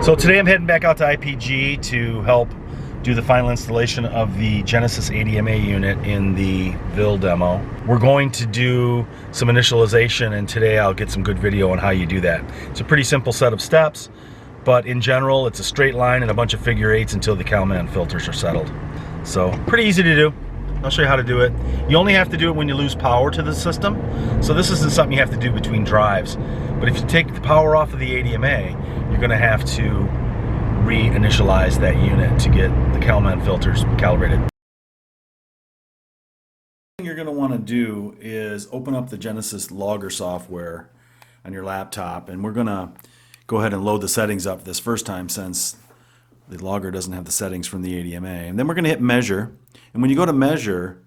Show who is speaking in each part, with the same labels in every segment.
Speaker 1: So today I'm heading back out to IPG to help do the final installation of the GeneSys ADMA unit in the VIL demo. We're going to do some initialization, and today I'll get some good video on how you do that. It's a pretty simple set of steps, but in general it's a straight line and a bunch of figure eights until the Kalman filters are settled. So pretty easy to do. I'll show you how to do it. You only have to do it when you lose power to the system. So this isn't something you have to do between drives. But if you take the power off of the ADMA, you're going to have to re-initialize that unit to get the Kalman filters calibrated. The thing you're going to want to do is open up the GeneSys logger software on your laptop, and we're going to go ahead and load the settings up this first time since the logger doesn't have the settings from the ADMA. And then we're going to hit measure. And when you go to measure,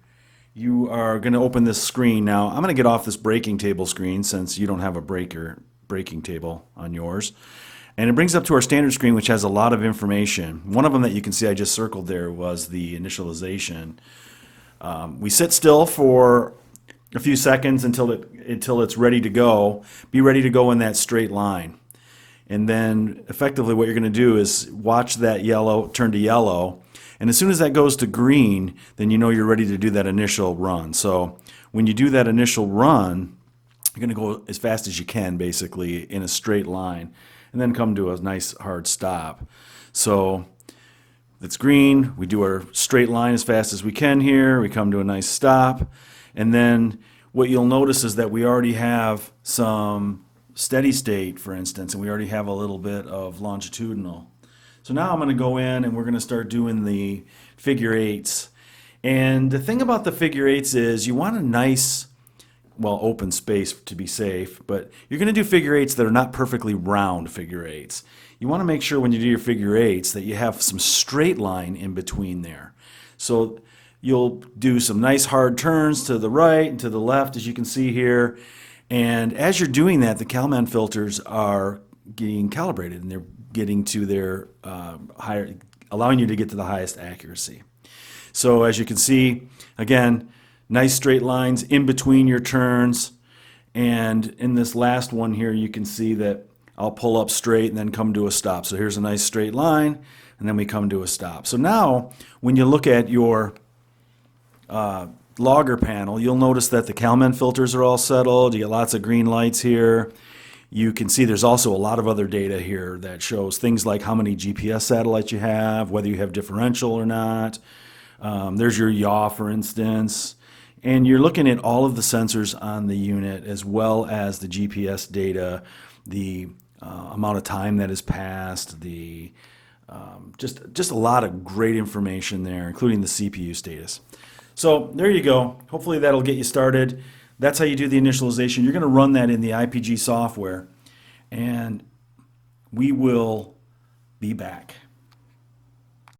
Speaker 1: you are going to open this screen. Now, I'm going to get off this breaking table screen since you don't have a breaking table on yours. And it brings up to our standard screen, which has a lot of information. One of them that you can see I just circled there was the initialization. We sit still for a few seconds until it's ready to go. Be ready to go in that straight line. And then effectively what you're going to do is watch that yellow turn to yellow. And as soon as that goes to green, then you know you're ready to do that initial run. So when you do that initial run, you're going to go as fast as you can, basically, in a straight line, and then come to a nice hard stop. So it's green. We do our straight line as fast as we can here. We come to a nice stop. And then what you'll notice is that we already have some steady state, for instance, and we already have a little bit of longitudinal. So now I'm going to go in and we're going to start doing the figure eights. And the thing about the figure eights is you want a nice, well, open space to be safe, but you're going to do figure eights that are not perfectly round figure eights. You want to make sure when you do your figure eights that you have some straight line in between there. So you'll do some nice hard turns to the right and to the left, as you can see here. And as you're doing that, the Kalman filters are getting calibrated and they're getting to their higher, allowing you to get to the highest accuracy. So as you can see, again, nice straight lines in between your turns. And in this last one here, you can see that I'll pull up straight and then come to a stop. So here's a nice straight line, and then we come to a stop. So now, when you look at your logger panel, you'll notice that the Kalman filters are all settled. You get lots of green lights here. You can see there's also a lot of other data here that shows things like how many GPS satellites you have, whether you have differential or not. There's your yaw, for instance. And you're looking at all of the sensors on the unit as well as the GPS data, the amount of time that has passed, the just a lot of great information there, including the CPU status. So there you go. Hopefully that'll get you started. That's how you do the initialization. You're going to run that in the IPG software, and we will be back.